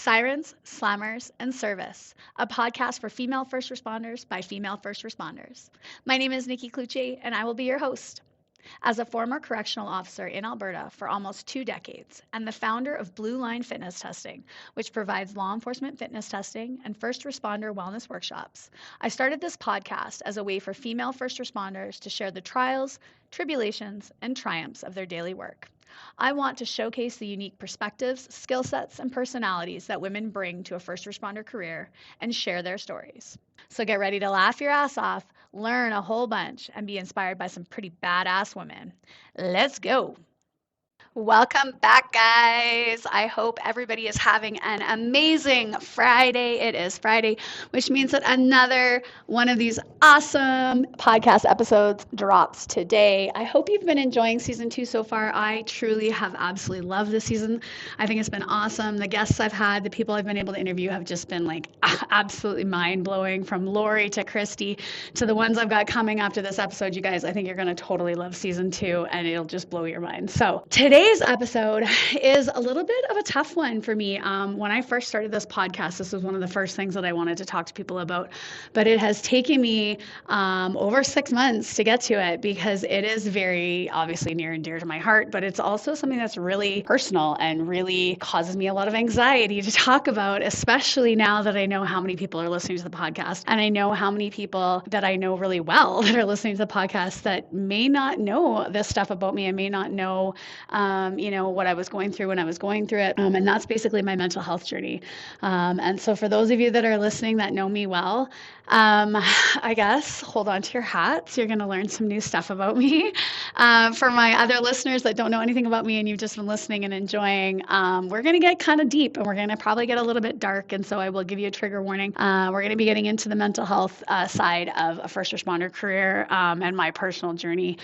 Sirens, Slammers, and Service, a podcast for female first responders by female first responders. My name is Nikki Clucci, and I will be your host. As a former correctional officer in Alberta for almost 2 decades and the founder of Blue Line Fitness Testing, which provides law enforcement fitness testing and first responder wellness workshops, I started this podcast as a way for female first responders to share the trials, tribulations, and triumphs of their daily work. I want to showcase the unique perspectives, skill sets, and personalities that women bring to a first responder career and share their stories. So get ready to laugh your ass off, learn a whole bunch, and be inspired by some pretty badass women. Let's go. Welcome back, guys. I hope everybody is having an amazing Friday. It is Friday, which means that another one of these awesome podcast episodes drops today. I hope you've been enjoying season 2 so far. I truly have absolutely loved this season. I think it's been awesome. The guests I've had, the people I've been able to interview have just been like absolutely mind-blowing, from Lori to Christy to the ones I've got coming after this episode. You guys, I think you're going to totally love season 2 and it'll just blow your mind. So today's episode is a little bit of a tough one for me. When I first started this podcast, this was one of the first things that I wanted to talk to people about, but it has taken me over 6 months to get to it because it is very obviously near and dear to my heart, but it's also something that's really personal and really causes me a lot of anxiety to talk about, especially now that I know how many people are listening to the podcast, and I know how many people that I know really well that are listening to the podcast that may not know this stuff about me and may not know what I was going through when I was going through it. And that's basically my mental health journey. And so for those of you that are listening that know me well, I guess hold on to your hats. You're going to learn some new stuff about me. For my other listeners that don't know anything about me and you've just been listening and enjoying, we're going to get kind of deep and we're going to probably get a little bit dark. And so I will give you a trigger warning. We're going to be getting into the mental health side of a first responder career and my personal journey,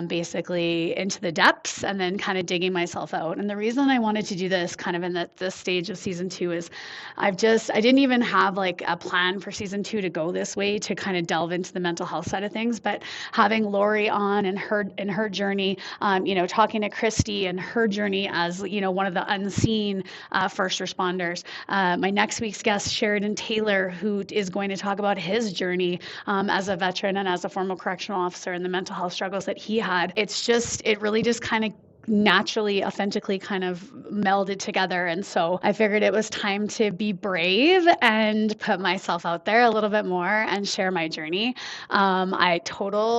basically into the depths and then kind of digging myself out. And the reason I wanted to do this kind of in this stage of season 2 is I didn't even have like a plan for season 2 to go this way, to kind of delve into the mental health side of things. But having Lori on and her journey, talking to Christy and her journey as, one of the unseen first responders. My next week's guest, Sheridan Taylor, who is going to talk about his journey as a veteran and as a former correctional officer and the mental health struggles that he had. It really just kind of naturally, authentically kind of melded together. And so I figured it was time to be brave and put myself out there a little bit more and share my journey. TMI,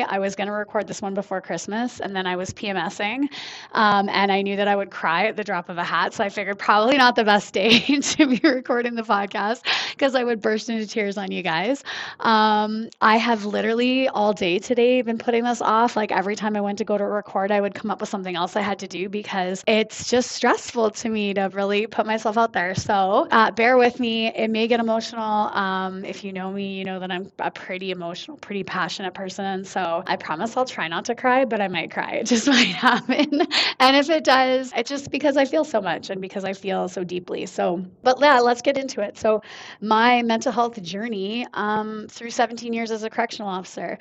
I was going to record this one before Christmas and then I was PMSing and I knew that I would cry at the drop of a hat. So I figured probably not the best day to be recording the podcast because I would burst into tears on you guys. I have literally all day today been putting this off. Like every time I went to go to record, I would come up with something else I had to do because it's just stressful to me to really put myself out there. So bear with me. It may get emotional. If you know me, you know that I'm a pretty emotional, pretty passionate person. So I promise I'll try not to cry, but I might cry. It just might happen. And if it does, it's just because I feel so much and because I feel so deeply. But yeah, let's get into it. So my mental health journey through 17 years as a correctional officer,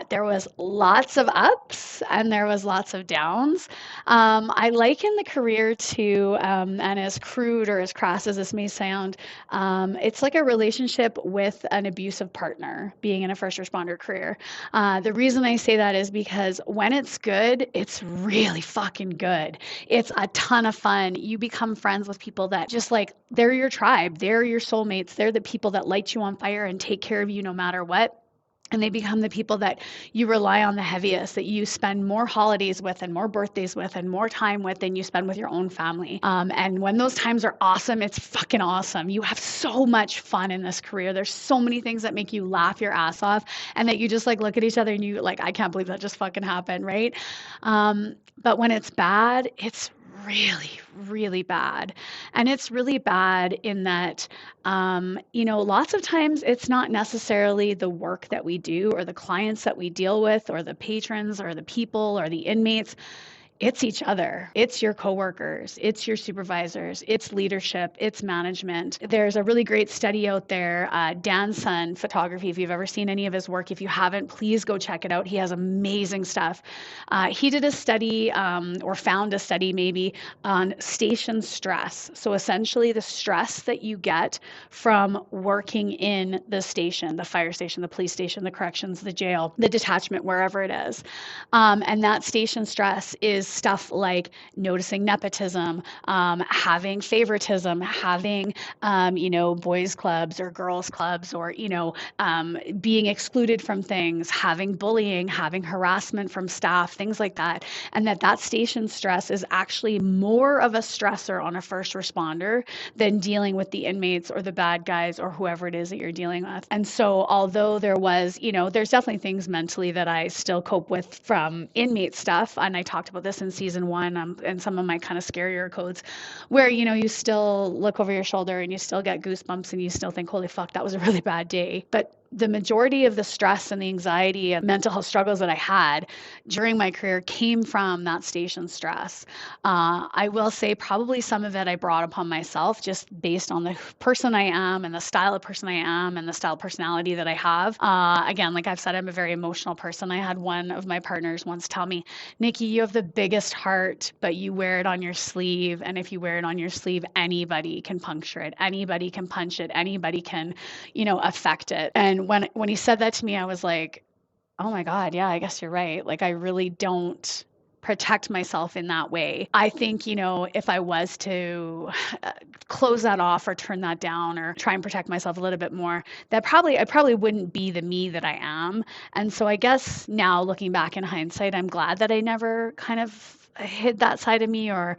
there was lots of ups and there was lots of downs. I liken the career to, and as crude or as crass as this may sound, it's like a relationship with an abusive partner, being in a first responder career. The reason I say that is because when it's good, it's really fucking good. It's a ton of fun. You become friends with people that just like, they're your tribe. They're your soulmates. They're the people that light you on fire and take care of you no matter what. And they become the people that you rely on the heaviest, that you spend more holidays with and more birthdays with and more time with than you spend with your own family. And when those times are awesome, it's fucking awesome. You have so much fun in this career. There's so many things that make you laugh your ass off and that you just like look at each other and you like, I can't believe that just fucking happened, right? But when it's bad, it's really, really bad. And it's really bad in that, lots of times it's not necessarily the work that we do or the clients that we deal with or the patrons or the people or the inmates. It's each other. It's your coworkers. It's your supervisors. It's leadership. It's management. There's a really great study out there, Dan's Son Photography. If you've ever seen any of his work, if you haven't, please go check it out. He has amazing stuff. He did a study or found a study maybe on station stress. So essentially the stress that you get from working in the station, the fire station, the police station, the corrections, the jail, the detachment, wherever it is. And that station stress is stuff like noticing nepotism, having favoritism, having, boys clubs or girls clubs, or, being excluded from things, having bullying, having harassment from staff, things like that. And that station stress is actually more of a stressor on a first responder than dealing with the inmates or the bad guys or whoever it is that you're dealing with. And so although there was, there's definitely things mentally that I still cope with from inmate stuff. And I talked about this in season 1 and some of my kind of scarier codes where, you still look over your shoulder and you still get goosebumps and you still think, holy fuck, that was a really bad day. But the majority of the stress and the anxiety and mental health struggles that I had during my career came from that station stress. I will say probably some of it I brought upon myself just based on the person I am and the style of person I am and the style of personality that I have. Again, like I've said, I'm a very emotional person. I had one of my partners once tell me, Nikki, you have the biggest heart, but you wear it on your sleeve. And if you wear it on your sleeve, anybody can puncture it. Anybody can punch it. Anybody can, affect it. And when he said that to me, I was like, oh my God, yeah, I guess you're right. Like I really don't protect myself in that way. I think, if I was to close that off or turn that down or try and protect myself a little bit more, I probably wouldn't be the me that I am. And so I guess now looking back in hindsight, I'm glad that I never kind of hid that side of me or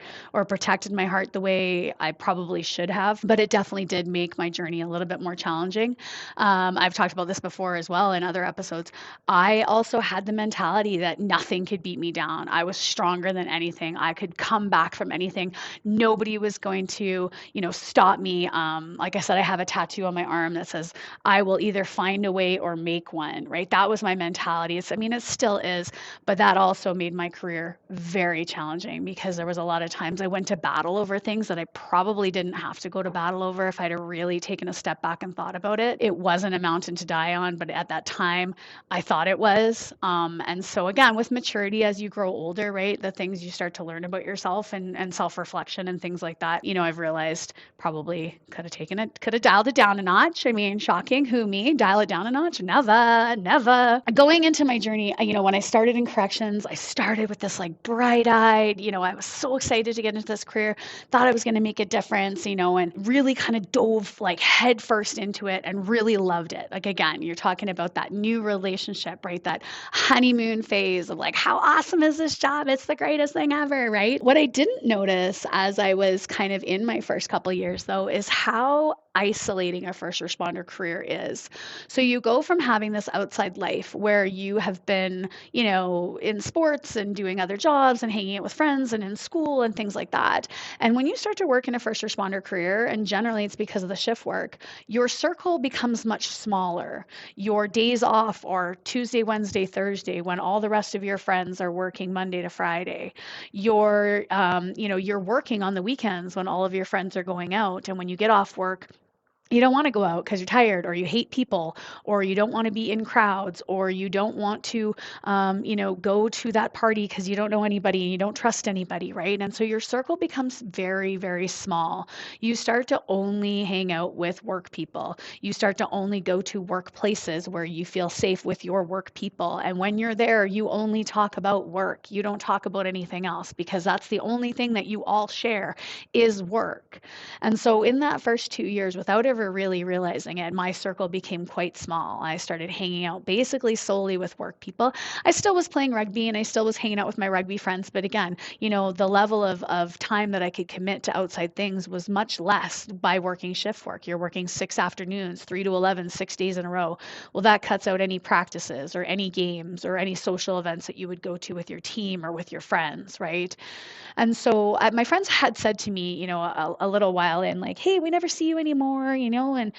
protected my heart the way I probably should have. But it definitely did make my journey a little bit more challenging. I've talked about this before as well in other episodes. I also had the mentality that nothing could beat me down. I was stronger than anything. I could come back from anything. Nobody was going to, stop me. Like I said, I have a tattoo on my arm that says, I will either find a way or make one, right? That was my mentality. It still is, but that also made my career very challenging because there was a lot of times I went to battle over things that I probably didn't have to go to battle over if I'd have really taken a step back and thought about it. It wasn't a mountain to die on, but at that time I thought it was. And so again, with maturity, as you grow older, right, the things you start to learn about yourself and self-reflection and things like that, I've realized probably could have dialed it down a notch. I mean, shocking, who me, dial it down a notch? Never. Going into my journey, when I started in corrections, I started with this like bright-eyed, I was so excited to get into this career, thought I was going to make a difference, and really kind of dove like head first into it and really loved it. Like, again, you're talking about that new relationship, right? That honeymoon phase of like, how awesome is this job? It's the greatest thing ever, right? What I didn't notice as I was kind of in my first couple of years though, is how isolating a first responder career is. So you go from having this outside life where you have been, in sports and doing other jobs and hanging out with friends and in school and things like that. And when you start to work in a first responder career, and generally it's because of the shift work, your circle becomes much smaller. Your days off are Tuesday, Wednesday, Thursday, when all the rest of your friends are working Monday to Friday. You're working on the weekends when all of your friends are going out. And when you get off work, you don't want to go out because you're tired or you hate people or you don't want to be in crowds or you don't want to, go to that party because you don't know anybody and you don't trust anybody, right? And so your circle becomes very, very small. You start to only hang out with work people. You start to only go to workplaces where you feel safe with your work people. And when you're there, you only talk about work. You don't talk about anything else because that's the only thing that you all share is work. And so in that first 2 years, without ever really realizing it, my circle became quite small. I started hanging out basically solely with work people. I still was playing rugby and I still was hanging out with my rugby friends. But again, the level of time that I could commit to outside things was much less by working shift work. You're working 6 afternoons, 3 to 11, 6 days in a row. Well, that cuts out any practices or any games or any social events that you would go to with your team or with your friends, right? And so my friends had said to me, a little while in, like, hey, we never see you anymore. and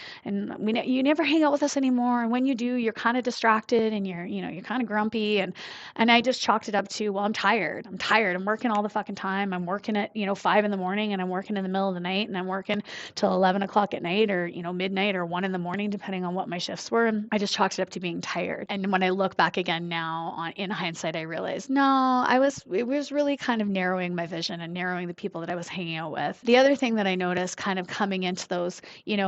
you never hang out with us anymore. And when you do, you're kind of distracted and you're kind of grumpy. And I just chalked it up to, well, I'm tired. I'm tired. I'm working all the fucking time. I'm working at, 5 in the morning, and I'm working in the middle of the night, and I'm working till 11 o'clock at night, or, midnight or 1 in the morning, depending on what my shifts were. And I just chalked it up to being tired. And when I look back again now in hindsight, I realized, no, it was really kind of narrowing my vision and narrowing the people that I was hanging out with. The other thing that I noticed kind of coming into those,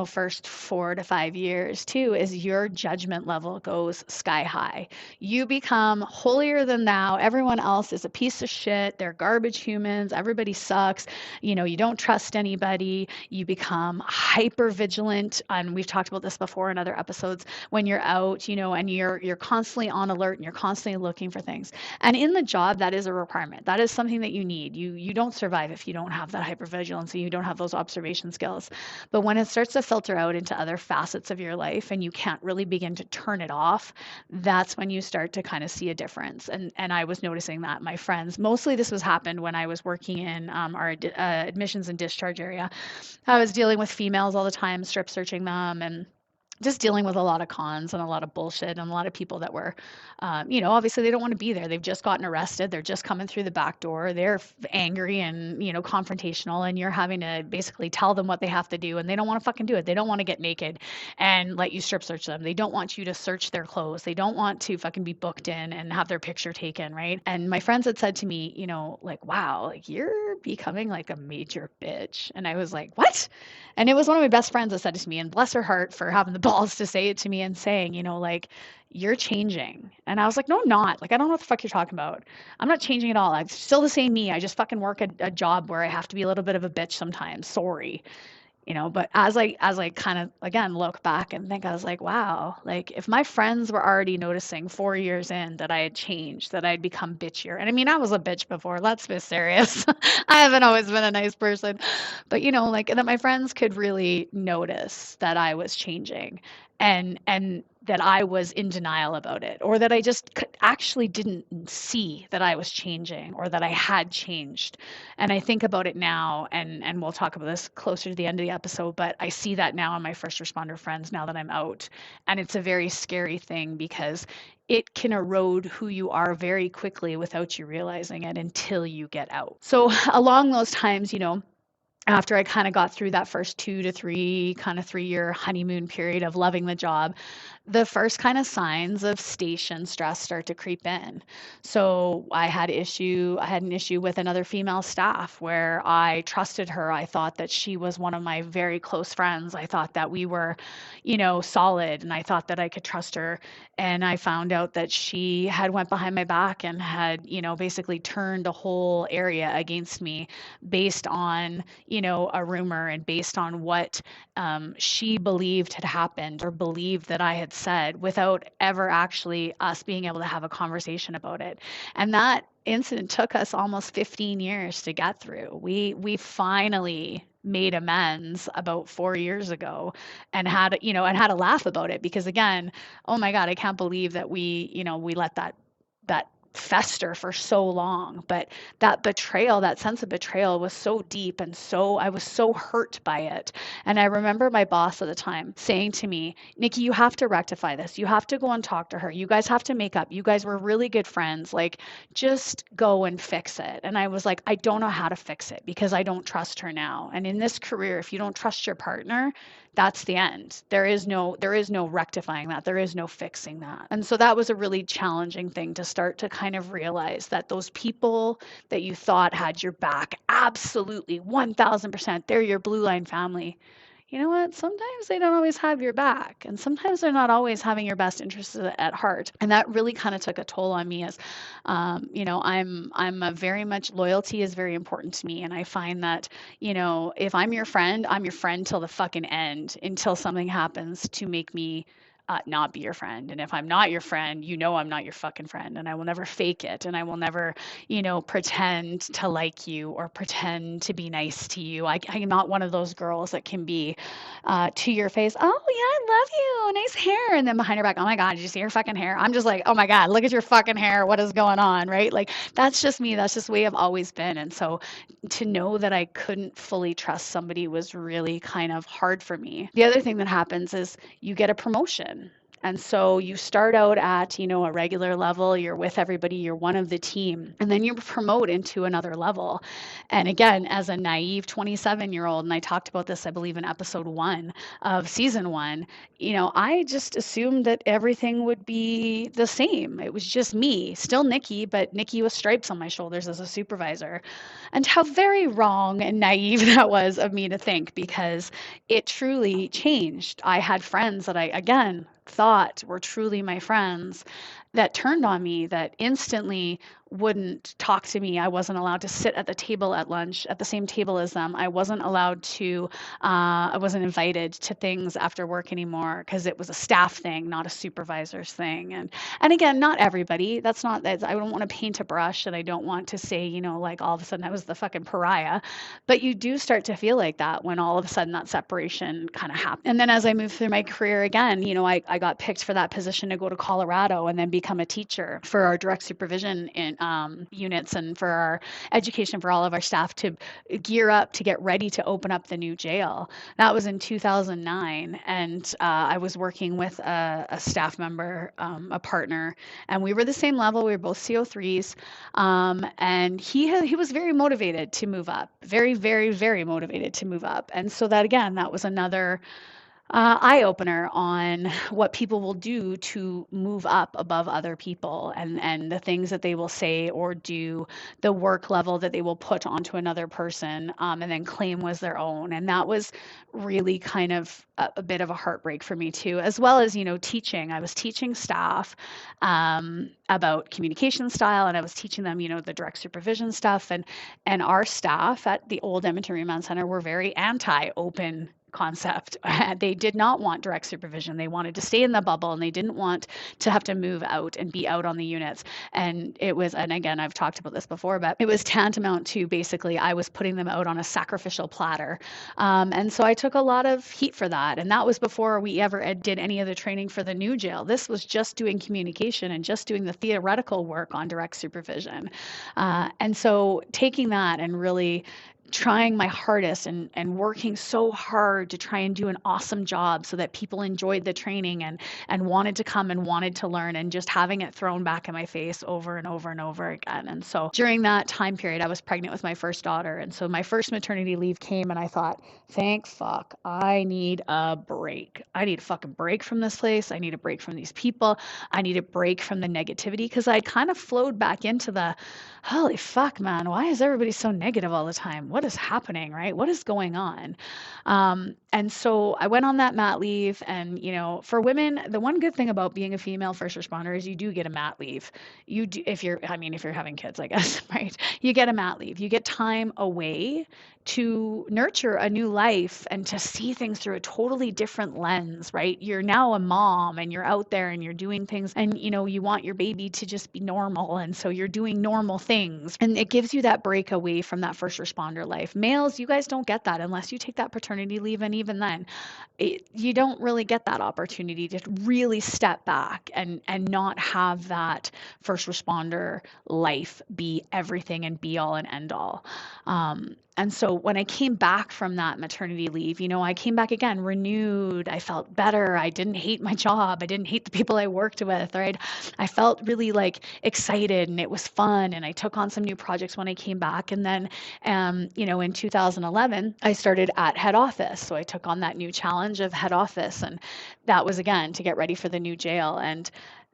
first 4 to 5 years too, is your judgment level goes sky high. You become holier than thou. Everyone else is a piece of shit. They're garbage humans. Everybody sucks. You don't trust anybody. You become hyper vigilant. And we've talked about this before in other episodes, when you're out, and you're constantly on alert and you're constantly looking for things. And in the job, that is a requirement. That is something that you need. You don't survive if you don't have that hypervigilance and you don't have those observation skills. But when it starts to filter out into other facets of your life and you can't really begin to turn it off, that's when you start to kind of see a difference. And I was noticing that my friends, mostly this was happened when I was working in our admissions and discharge area. I was dealing with females all the time, strip searching them, and just dealing with a lot of cons and a lot of bullshit and a lot of people that were, obviously they don't want to be there. They've just gotten arrested. They're just coming through the back door. They're angry and, confrontational, and you're having to basically tell them what they have to do, and they don't want to fucking do it. They don't want to get naked and let you strip search them. They don't want you to search their clothes. They don't want to fucking be booked in and have their picture taken, right? And my friends had said to me, like, wow, like you're becoming like a major bitch. And I was like, what? And it was one of my best friends that said it to me, and bless her heart for having the balls to say it to me and saying, like, you're changing. And I was like, no, I'm not. Like, I don't know what the fuck you're talking about. I'm not changing at all. I'm still the same me. I just fucking work a job where I have to be a little bit of a bitch sometimes. Sorry. But as I kind of again look back and think, I was like, wow, like if my friends were already noticing 4 years in that I had changed, that I had become bitchier. And I mean, I was a bitch before, let's be serious. I haven't always been a nice person, but like that my friends could really notice that I was changing, and that I was in denial about it, or that I just actually didn't see that I was changing or that I had changed. And I think about it now, and we'll talk about this closer to the end of the episode, but I see that now in my first responder friends now that I'm out. And it's a very scary thing because it can erode who you are very quickly without you realizing it until you get out. So along those times, after I kind of got through that first 3-year honeymoon period of loving the job, the first kind of signs of station stress start to creep in. So I had an issue with another female staff where I trusted her. I thought that she was one of my very close friends. I thought that we were, solid, and I thought that I could trust her. And I found out that she had went behind my back and had, basically turned a whole area against me based on, a rumor and based on what she believed had happened or believed that I had said without ever actually us being able to have a conversation about it. And that incident took us almost 15 years to get through. We finally made amends about 4 years ago and had a laugh about it, because again, oh my God, I can't believe that we let that fester for so long. But that betrayal, that sense of betrayal was so deep, and I was so hurt by it. And I remember my boss at the time saying to me, Nikki, you have to rectify this. You have to go and talk to her. You guys have to make up. You guys were really good friends. Like, just go and fix it. And I was like, I don't know how to fix it because I don't trust her now. And in this career, if you don't trust your partner, that's the end. There is no rectifying that. There is no fixing that. And so that was a really challenging thing to start to kind of realize, that those people that you thought had your back, absolutely 1000%, they're your blue line family. You know what? Sometimes they don't always have your back, and sometimes they're not always having your best interests at heart. And that really kind of took a toll on me as, I'm a very much, loyalty is very important to me. And I find that, if I'm your friend till the fucking end, until something happens to make me not be your friend. And if I'm not your friend, I'm not your fucking friend. And I will never fake it. And I will never, pretend to like you or pretend to be nice to you. I'm not one of those girls that can be to your face, oh, yeah, I love you. Nice hair. And then behind your back, oh my God, did you see your fucking hair? I'm just like, oh my God, look at your fucking hair. What is going on? Right? Like, that's just me. That's just the way I've always been. And so to know that I couldn't fully trust somebody was really kind of hard for me. The other thing that happens is you get a promotion. And so you start out at, a regular level, you're with everybody, you're one of the team, and then you promote into another level. And again, as a naive 27-year-old, and I talked about this, I believe, in episode 1 of season 1, I just assumed that everything would be the same. It was just me, still Nikki, but Nikki with stripes on my shoulders as a supervisor. And how very wrong and naive that was of me to think, because it truly changed. I had friends that I, again, thought were truly my friends that turned on me, that instantly wouldn't talk to me. I wasn't allowed to sit at the table at lunch at the same table as them. I wasn't allowed to, I wasn't invited to things after work anymore because it was a staff thing, not a supervisor's thing. And again, not everybody. That's not, I don't want to paint a brush, and I don't want to say, like all of a sudden I was the fucking pariah. But you do start to feel like that when all of a sudden that separation kind of happened. And then as I moved through my career again, I got picked for that position to go to Colorado and then become a teacher for our direct supervision in units, and for our education for all of our staff to gear up to get ready to open up the new jail. That was in 2009. And I was working with a staff member, a partner, and we were the same level. We were both CO3s. And he was very motivated to move up, very, very, very motivated to move up. And so that was another eye opener on what people will do to move up above other people, and the things that they will say or do, the work level that they will put onto another person, and then claim was their own. And that was really kind of a bit of a heartbreak for me too, as well as, teaching. I was teaching staff about communication style, and I was teaching them, the direct supervision stuff. And our staff at the old Edmonton Remand Center were very anti-open concept. They did not want direct supervision. They wanted to stay in the bubble, and they didn't want to have to move out and be out on the units. And again, I've talked about this before, but it was tantamount to basically I was putting them out on a sacrificial platter. And so I took a lot of heat for that. And that was before we ever did any of the training for the new jail. This was just doing communication and just doing the theoretical work on direct supervision. And so taking that and really trying my hardest and working so hard to try and do an awesome job so that people enjoyed the training and wanted to come and wanted to learn, and just having it thrown back in my face over and over and over again. And so during that time period, I was pregnant with my first daughter. And so my first maternity leave came, and I thought, thank fuck, I need a break. I need a fucking break from this place. I need a break from these people. I need a break from the negativity, because I kind of flowed back into the, holy fuck, man, why is everybody so negative all the time? What is happening, right? What is going on? And so I went on that mat leave. And, for women, the one good thing about being a female first responder is you do get a mat leave. You do, if you're having kids, I guess, right? You get a mat leave. You get time away to nurture a new life and to see things through a totally different lens, right? You're now a mom, and you're out there and you're doing things, and you want your baby to just be normal, and so you're doing normal things, and it gives you that break away from that first responder life. Males, you guys don't get that unless you take that paternity leave, and even then you don't really get that opportunity to really step back and not have that first responder life be everything and be all and end all. And so when I came back from that maternity leave, I came back again renewed. I felt better. I didn't hate my job. I didn't hate the people I worked with, right? I felt really excited, and it was fun. And I took on some new projects when I came back. And then, in 2011, I started at head office. So I took on that new challenge of head office. And that was, again, to get ready for the new jail. And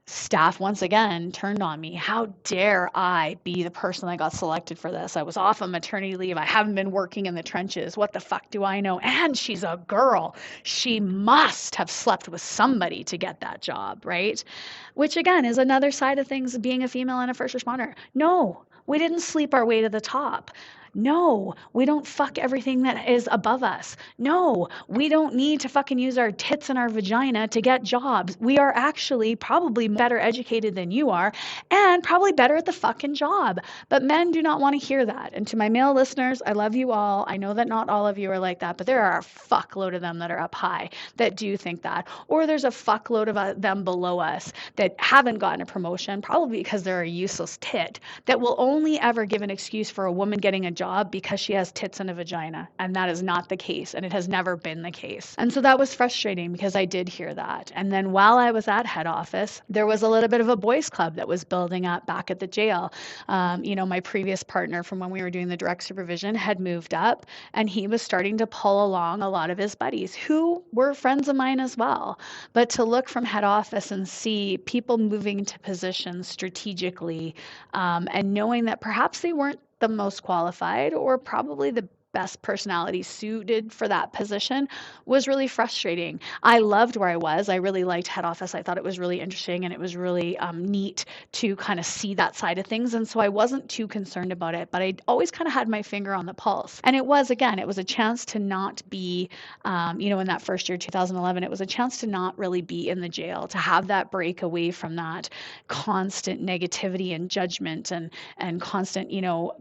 staff once again turned on me. How dare I be the person that got selected for this? I was off on maternity leave. I haven't been working in the trenches. What the fuck do I know? And she's a girl. She must have slept with somebody to get that job, right? Which again is another side of things of being a female and a first responder. No, we didn't sleep our way to the top. No, we don't fuck everything that is above us. No, we don't need to fucking use our tits and our vagina to get jobs. We are actually probably better educated than you are and probably better at the fucking job. But men do not want to hear that. And to my male listeners, I love you all. I know that not all of you are like that, but there are a fuckload of them that are up high that do think that. Or there's a fuckload of them below us that haven't gotten a promotion, probably because they're a useless tit, that will only ever give an excuse for a woman getting a job because she has tits and a vagina. And that is not the case. And it has never been the case. And so that was frustrating because I did hear that. And then while I was at head office, there was a little bit of a boys club that was building up back at the jail. My previous partner from when we were doing the direct supervision had moved up, and he was starting to pull along a lot of his buddies who were friends of mine as well. But to look from head office and see people moving into positions strategically, and knowing that perhaps they weren't the most qualified or probably the best personality suited for that position was really frustrating. I loved where I was. I really liked head office. I thought it was really interesting and it was really neat to kind of see that side of things. And so I wasn't too concerned about it, but I always kind of had my finger on the pulse. And it was a chance to not be, in that first year, 2011, it was a chance to not really be in the jail, to have that break away from that constant negativity and judgment and constant,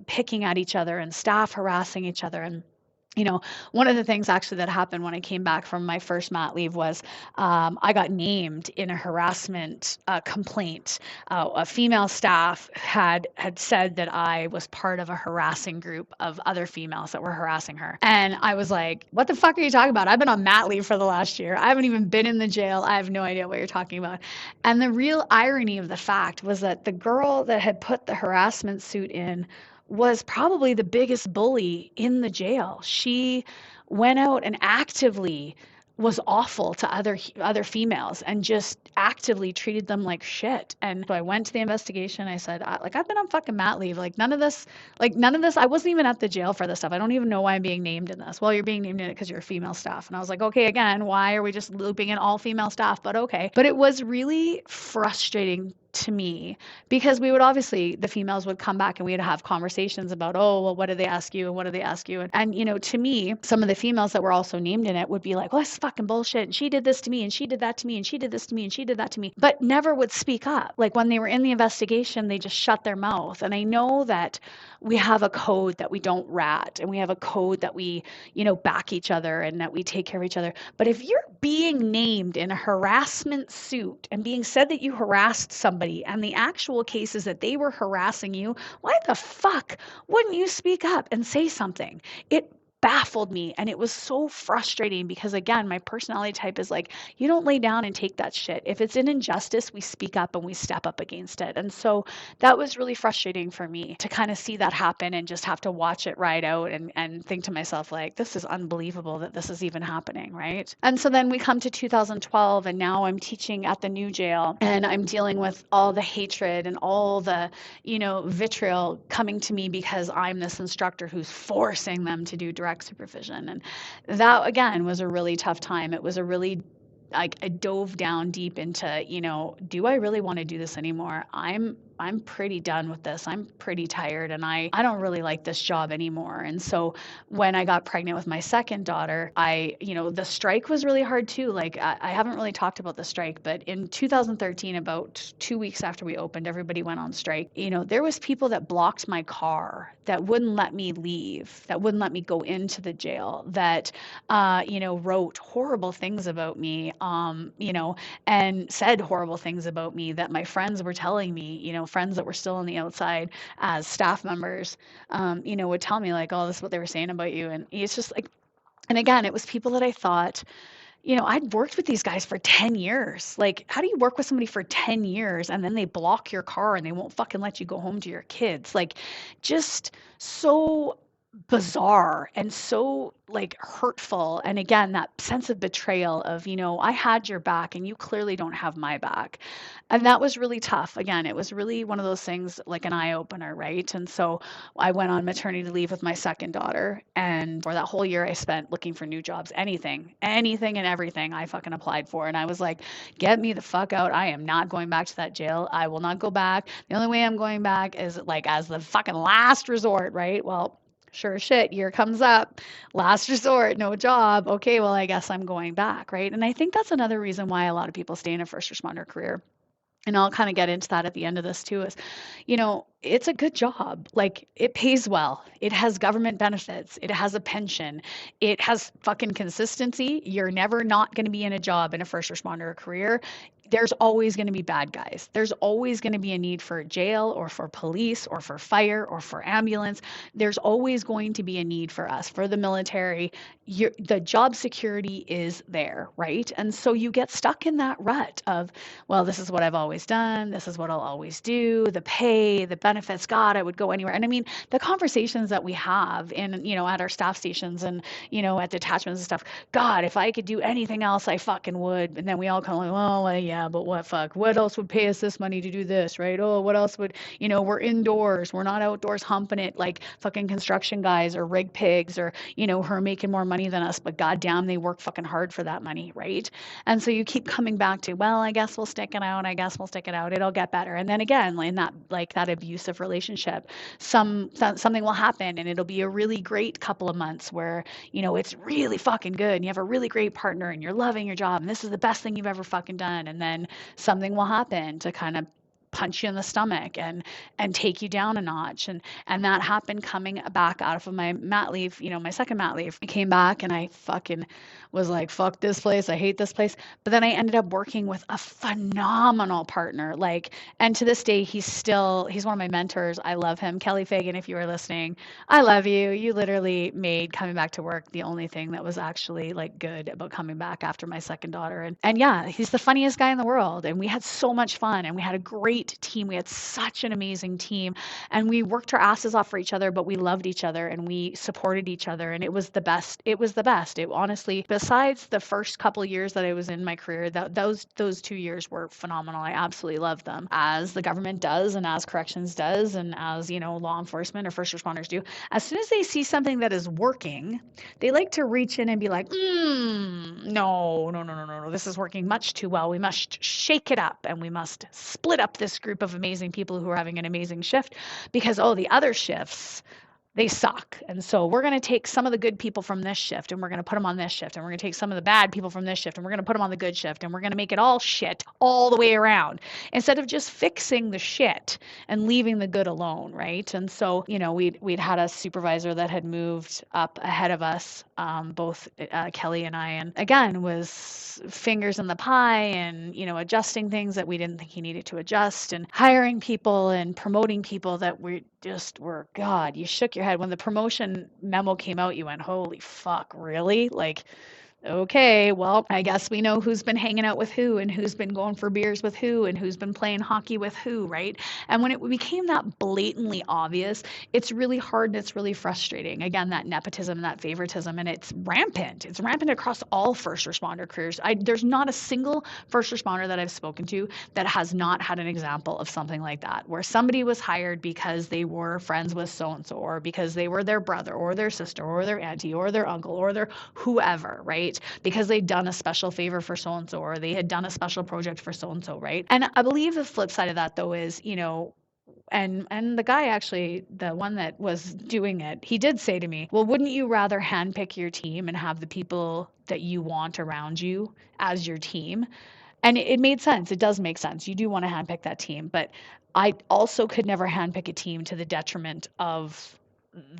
picking at each other and staff harassing each other. And one of the things actually that happened when I came back from my first mat leave was I got named in a harassment complaint. A female staff had said that I was part of a harassing group of other females that were harassing her. And I was like, what the fuck are you talking about? I've been on mat leave for the last year. I haven't even been in the jail. I have no idea what you're talking about. And the real irony of the fact was that the girl that had put the harassment suit in was probably the biggest bully in the jail. She went out and actively was awful to other females and just actively treated them like shit. And so I went to the investigation. I said, I've been on fucking mat leave. None of this, I wasn't even at the jail for this stuff. I don't even know why I'm being named in this. Well, you're being named in it because you're a female staff. And I was like, okay, again, why are we just looping in all female staff? But okay. But it was really frustrating to me because the females would come back and we'd have conversations about, oh, well, what did they ask you? And what did they ask you? And to me, some of the females that were also named in it would be like, well, that's fucking bullshit. And she did this to me and she did that to me and she did this to me and she did that to me, but never would speak up. Like when they were in the investigation, they just shut their mouth. And I know that we have a code that we don't rat and we have a code that we, back each other and that we take care of each other. But if you're being named in a harassment suit and being said that you harassed somebody and the actual case is that they were harassing you, why the fuck wouldn't you speak up and say something? It baffled me and it was so frustrating because again, my personality type is like, you don't lay down and take that shit. If it's an injustice, we speak up and we step up against it. And so that was really frustrating for me to kind of see that happen and just have to watch it ride out and think to myself like, this is unbelievable that this is even happening, right? And so then we come to 2012 and now I'm teaching at the new jail and I'm dealing with all the hatred and all the, vitriol coming to me because I'm this instructor who's forcing them to do direct supervision. And that again was a really tough time. It was a really I dove down deep into, do I really want to do this anymore? I'm pretty done with this. I'm pretty tired and I don't really like this job anymore. And so when I got pregnant with my second daughter, the strike was really hard too. Like I haven't really talked about the strike, but in 2013, about 2 weeks after we opened, everybody went on strike. There was people that blocked my car, that wouldn't let me leave, that wouldn't let me go into the jail, that, wrote horrible things about me, and said horrible things about me that my friends were telling me, friends that were still on the outside as staff members, would tell me like, oh, this is what they were saying about you. And it's just like, and again, it was people that I thought, I'd worked with these guys for 10 years. Like, how do you work with somebody for 10 years and then they block your car and they won't fucking let you go home to your kids? Like, just so bizarre and so like hurtful. And again, that sense of betrayal of, I had your back and you clearly don't have my back. And that was really tough. Again, it was really one of those things like an eye opener, right? And so I went on maternity leave with my second daughter. And for that whole year I spent looking for new jobs, anything and everything I fucking applied for. And I was like, get me the fuck out. I am not going back to that jail. I will not go back. The only way I'm going back is like as the fucking last resort, right? Well, sure as shit, year comes up, last resort, no job. Okay, well, I guess I'm going back, right? And I think that's another reason why a lot of people stay in a first responder career. And I'll kind of get into that at the end of this too, is, it's a good job. Like, it pays well. It has government benefits. It has a pension. It has fucking consistency. You're never not going to be in a job in a first responder career. There's always going to be bad guys. There's always going to be a need for jail or for police or for fire or for ambulance. There's always going to be a need for us, for the military. The job security is there, right? And so you get stuck in that rut of, well, this is what I've always done. This is what I'll always do. The pay, the benefits, God, I would go anywhere. And I mean, the conversations that we have in, at our staff stations and, at detachments and stuff, God, if I could do anything else, I fucking would. And then we all kind of like, well, yeah, but what fuck? What else would pay us this money to do this, right? Oh, what else would, we're indoors. We're not outdoors humping it like fucking construction guys or rig pigs or, who are making more money than us, but goddamn, they work fucking hard for that money, right? And so you keep coming back to, well, I guess we'll stick it out. I guess we'll stick it out. It'll get better. And then again, in that abusive relationship, something will happen and it'll be a really great couple of months where, it's really fucking good and you have a really great partner and you're loving your job and this is the best thing you've ever fucking done. And then something will happen to kind of punch you in the stomach and take you down a notch. And that happened coming back out of my mat leave, my second mat leave. I came back and I fucking was like, fuck this place. I hate this place. But then I ended up working with a phenomenal partner. And to this day, he's one of my mentors. I love him. Kelly Fagan, if you are listening, I love you. You literally made coming back to work the only thing that was actually good about coming back after my second daughter. And yeah, he's the funniest guy in the world. And we had so much fun and we had a great team. We had such an amazing team and we worked our asses off for each other, but we loved each other and we supported each other. And it was the best. It was the best. It honestly, besides the first couple of years that I was in my career, those 2 years were phenomenal. I absolutely loved them, as the government does and as corrections does and as, law enforcement or first responders do. As soon as they see something that is working, they like to reach in and be like, no, this is working much too well. We must shake it up and we must split up this group of amazing people who are having an amazing shift because, the other shifts, they suck. And so we're going to take some of the good people from this shift and we're going to put them on this shift. And we're going to take some of the bad people from this shift and we're going to put them on the good shift. And we're going to make it all shit all the way around instead of just fixing the shit and leaving the good alone, right? And so, we'd had a supervisor that had moved up ahead of us, both Kelly and I, and again, was fingers in the pie and, adjusting things that we didn't think he needed to adjust and hiring people and promoting people that were, God, you shook your head. When the promotion memo came out, you went, holy fuck, really? Okay, well, I guess we know who's been hanging out with who and who's been going for beers with who and who's been playing hockey with who, right? And when it became that blatantly obvious, it's really hard and it's really frustrating. Again, that nepotism, that favoritism, and it's rampant. It's rampant across all first responder careers. There's not a single first responder that I've spoken to that has not had an example of something like that, where somebody was hired because they were friends with so-and-so or because they were their brother or their sister or their auntie or their uncle or their whoever, right? Because they'd done a special favor for so-and-so or they had done a special project for so-and-so, right? And I believe the flip side of that though is, and the guy actually, the one that was doing it, he did say to me, well, wouldn't you rather handpick your team and have the people that you want around you as your team? And it made sense. It does make sense. You do want to handpick that team, but I also could never handpick a team to the detriment of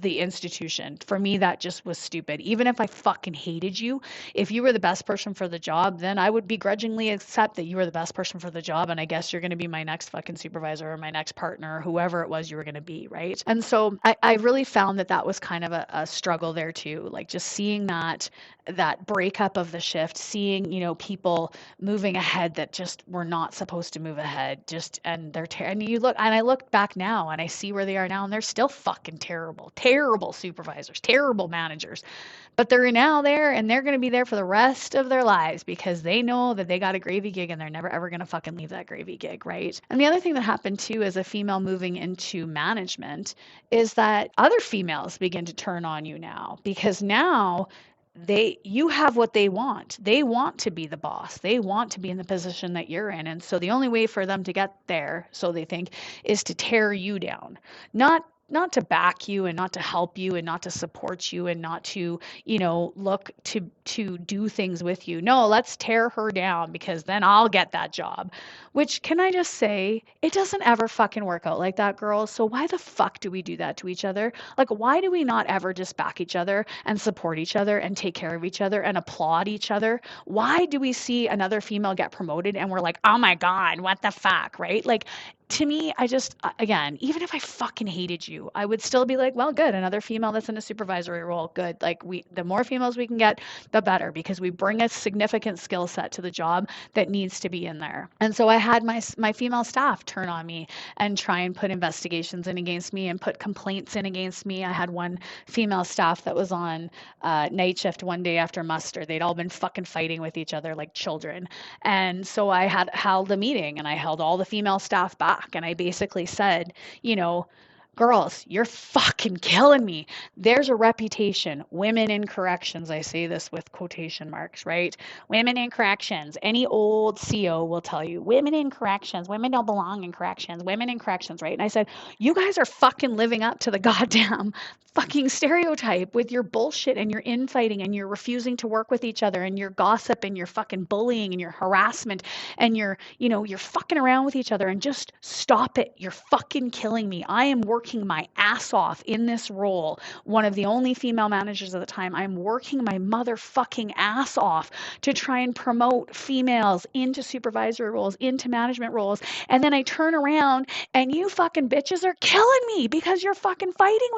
the institution. For me, that just was stupid. Even if I fucking hated you, if you were the best person for the job, then I would begrudgingly accept that you were the best person for the job. And I guess you're going to be my next fucking supervisor or my next partner or whoever it was you were going to be. Right. And so I really found that was kind of a struggle there too. Just seeing that breakup of the shift, seeing, people moving ahead that just were not supposed to move ahead, and I look back now and I see where they are now and they're still fucking terrible supervisors, terrible managers, but they're now there and they're going to be there for the rest of their lives because they know that they got a gravy gig and they're never ever going to fucking leave that gravy gig, right? And the other thing that happened too as a female moving into management is that other females begin to turn on you now because now you have what they want. They want to be the boss. They want to be in the position that you're in. And so the only way for them to get there, so they think, is to tear you down. Not not to back you and not to help you and not to support you and not to, look to do things with you. No, let's tear her down because then I'll get that job. Which, can I just say, it doesn't ever fucking work out like that, girls. So why the fuck do we do that to each other? Like, why do we not ever just back each other and support each other and take care of each other and applaud each other? Why do we see another female get promoted and we're like, oh my God, what the fuck, right? Like, to me, I just, again, even if I fucking hated you, I would still be like, well, good, another female that's in a supervisory role, good. Like, the more females we can get, the better, because we bring a significant skill set to the job that needs to be in there. And so I had my female staff turn on me and try and put investigations in against me and put complaints in against me. I had one female staff that was on night shift one day after muster. They'd all been fucking fighting with each other like children. And so I had held a meeting and I held all the female staff back. And I basically said, girls, you're fucking killing me. There's a reputation. Women in corrections. I say this with quotation marks, right? Women in corrections. Any old CO will tell you, women in corrections. Women don't belong in corrections. Women in corrections, right? And I said, you guys are fucking living up to the goddamn fucking stereotype with your bullshit and your infighting and your refusing to work with each other and your gossip and your fucking bullying and your harassment and you're fucking around with each other, and just stop it. You're fucking killing me. I am working my ass off in this role. One of the only female managers at the time. I'm working my motherfucking ass off to try and promote females into supervisory roles, into management roles. And then I turn around and you fucking bitches are killing me because you're fucking fighting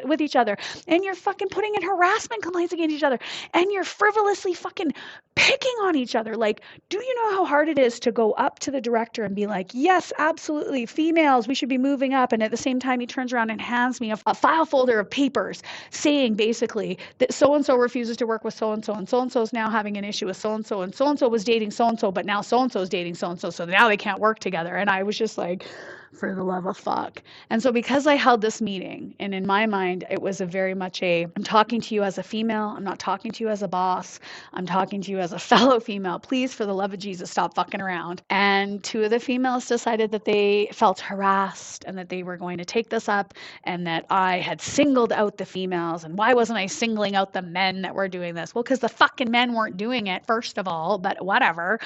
with each other, and you're fucking putting in harassment complaints against each other, and you're frivolously fucking picking on each other. Like, do you know how hard it is to go up to the director and be like, yes, absolutely, females, we should be moving up. And at the same time, he turns around and hands me a file folder of papers saying basically that so-and-so refuses to work with so-and-so, and so-and-so is now having an issue with so-and-so, and so-and-so was dating so-and-so, but now so-and-so is dating so-and-so, so now they can't work together. And I was just like, for the love of fuck. And so because I held this meeting, and in my mind, it was a very much I'm talking to you as a female. I'm not talking to you as a boss. I'm talking to you as a fellow female. Please, for the love of Jesus, stop fucking around. And two of the females decided that they felt harassed and that they were going to take this up, and that I had singled out the females. And why wasn't I singling out the men that were doing this? Well, because the fucking men weren't doing it, first of all, but whatever.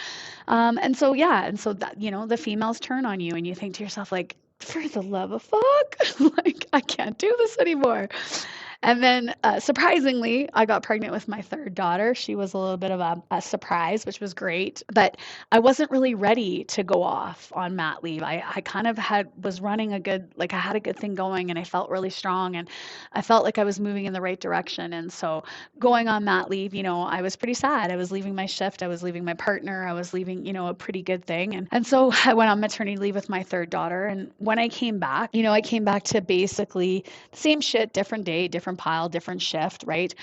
And so that, the females turn on you and you think to yourself, like, for the love of fuck, like, I can't do this anymore. And then surprisingly, I got pregnant with my third daughter. She was a little bit of a surprise, which was great. But I wasn't really ready to go off on mat leave. I kind of was running I had a good thing going, and I felt really strong, and I felt like I was moving in the right direction. And so going on mat leave, I was pretty sad. I was leaving my shift. I was leaving my partner. I was leaving, a pretty good thing. And so I went on maternity leave with my third daughter. And when I came back, I came back to basically the same shit, different day, different pile, different shift, right?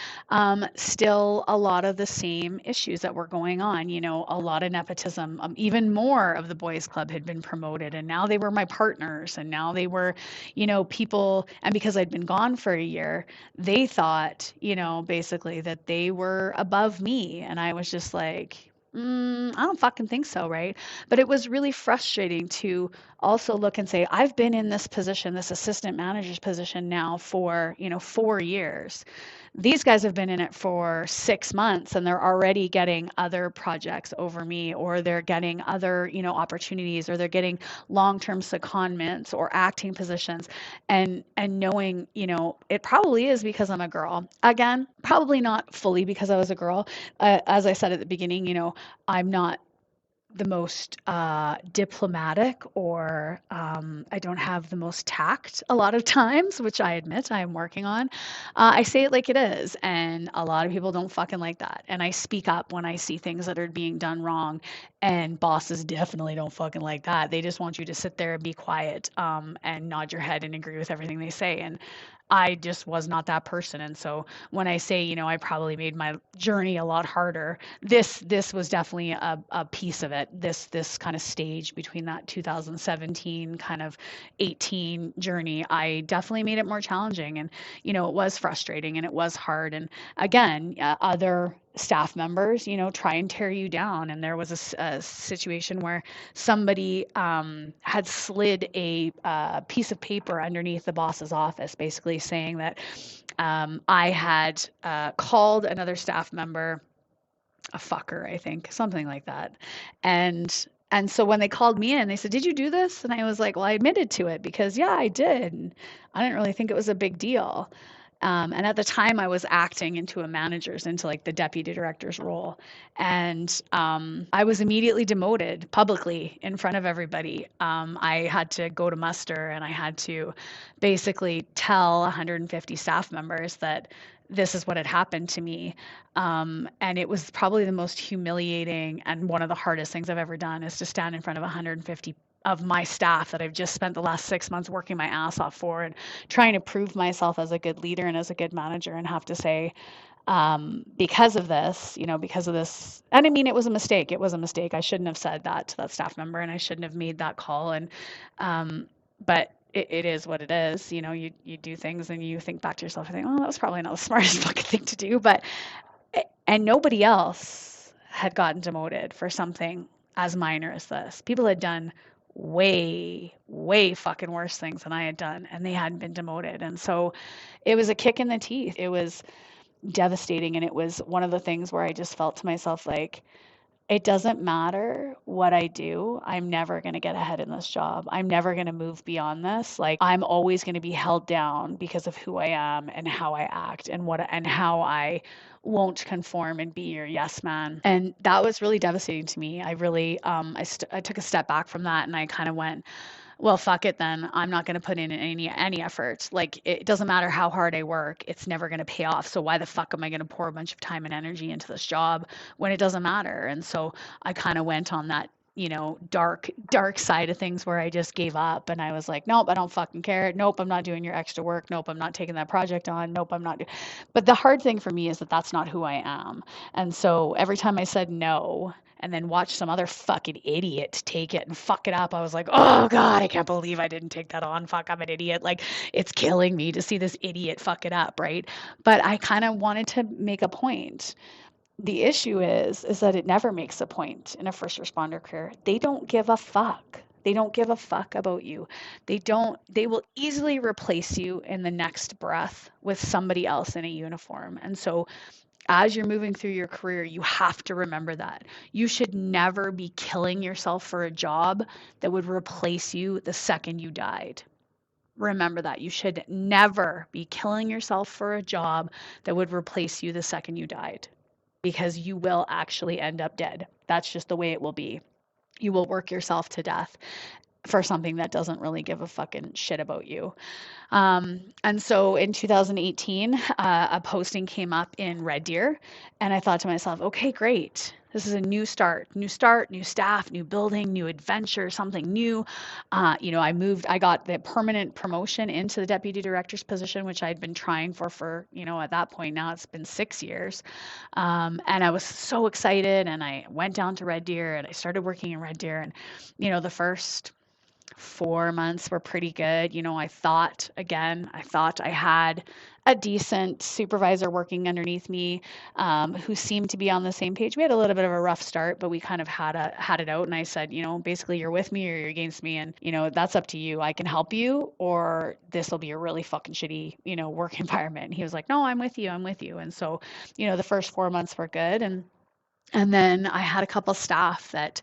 Still a lot of the same issues that were going on, a lot of nepotism. Even more of the boys club had been promoted, and now they were my partners, and now they were, people. And because I'd been gone for a year, they thought, basically that they were above me. And I was just like, I don't fucking think so, right? But it was really frustrating to also look and say, I've been in this position, this assistant manager's position now for, 4 years. These guys have been in it for 6 months, and they're already getting other projects over me, or they're getting other, opportunities, or they're getting long-term secondments or acting positions. And knowing, it probably is because I'm a girl. Again, probably not fully because I was a girl. As I said at the beginning, I'm not the most diplomatic, or I don't have the most tact a lot of times, which I admit I am working on. I say it like it is, and a lot of people don't fucking like that. And I speak up when I see things that are being done wrong, and bosses definitely don't fucking like that. They just want you to sit there and be quiet, and nod your head and agree with everything they say. And I just was not that person. And so when I say, I probably made my journey a lot harder, this was definitely a piece of it. that this kind of stage between that 2017 kind of 18 journey, I definitely made it more challenging. And, it was frustrating and it was hard. And again, other staff members, try and tear you down. And there was a situation where somebody had slid a piece of paper underneath the boss's office, basically saying that I had called another staff member a fucker, I think, something like that. And so when they called me in, they said, "Did you do this?" And I was like, "Well, I admitted to it because yeah, I did. And I didn't really think it was a big deal." And at the time, I was acting into like the deputy director's role. And I was immediately demoted publicly in front of everybody. I had to go to muster and I had to basically tell 150 staff members that this is what had happened to me. And it was probably the most humiliating and one of the hardest things I've ever done is to stand in front of 150 of my staff that I've just spent the last 6 months working my ass off for and trying to prove myself as a good leader and as a good manager, and have to say, because of this, and I mean, it was a mistake. It was a mistake. I shouldn't have said that to that staff member and I shouldn't have made that call. And, but it is what it is. You do things and you think back to yourself and think, oh, that was probably not the smartest fucking thing to do. And nobody else had gotten demoted for something as minor as this. People had done way, way fucking worse things than I had done, and they hadn't been demoted. And so it was a kick in the teeth. It was devastating. And it was one of the things where I just felt to myself like, it doesn't matter what I do. I'm never going to get ahead in this job. I'm never going to move beyond this. Like, I'm always going to be held down because of who I am and how I act and how I won't conform and be your yes man. And that was really devastating to me. I really, I took a step back from that and I kind of went, well, fuck it then. I'm not going to put in any effort. Like, it doesn't matter how hard I work, it's never going to pay off. So why the fuck am I going to pour a bunch of time and energy into this job when it doesn't matter? And so I kind of went on that, dark side of things where I just gave up and I was like, nope, I don't fucking care. Nope, I'm not doing your extra work. Nope, I'm not taking that project on. Nope, I'm not. But the hard thing for me is that that's not who I am. And so every time I said no, and then watch some other fucking idiot take it and fuck it up, I was like, oh God, I can't believe I didn't take that on. Fuck, I'm an idiot. Like, it's killing me to see this idiot fuck it up, right? But I kind of wanted to make a point. The issue is that it never makes a point in a first responder career. They don't give a fuck. They don't give a fuck about you. They will easily replace you in the next breath with somebody else in a uniform. And so as you're moving through your career, you have to remember that. You should never be killing yourself for a job that would replace you the second you died. Remember that. You should never be killing yourself for a job that would replace you the second you died, because you will actually end up dead. That's just the way it will be. You will work yourself to death for something that doesn't really give a fucking shit about you. And so in 2018, a posting came up in Red Deer, and I thought to myself, okay, great. This is a new start, new staff, new building, new adventure, something new. I got the permanent promotion into the deputy director's position, which I'd been trying for, at that point now it's been 6 years. And I was so excited, and I went down to Red Deer and I started working in Red Deer, and, the first 4 months were pretty good. I thought I had a decent supervisor working underneath me, who seemed to be on the same page. We had a little bit of a rough start, but we kind of had it out. And I said, basically, you're with me or you're against me, and that's up to you. I can help you, or this will be a really fucking shitty, work environment. And he was like, no, I'm with you. And so, the first 4 months were good, and then I had a couple staff that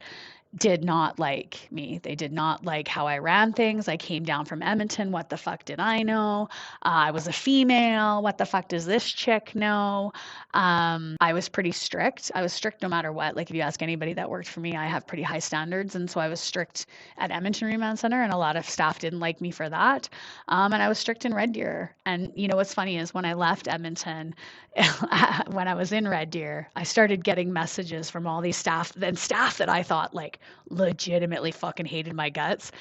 did not like me. They did not like how I ran things. I came down from Edmonton. What the fuck did I know? I was a female. What the fuck does this chick know? I was pretty strict. I was strict no matter what. Like, if you ask anybody that worked for me, I have pretty high standards. And so I was strict at Edmonton Remand Center, and a lot of staff didn't like me for that. And I was strict in Red Deer. And what's funny is when I left Edmonton, when I was in Red Deer, I started getting messages from all these staff that I thought like legitimately fucking hated my guts.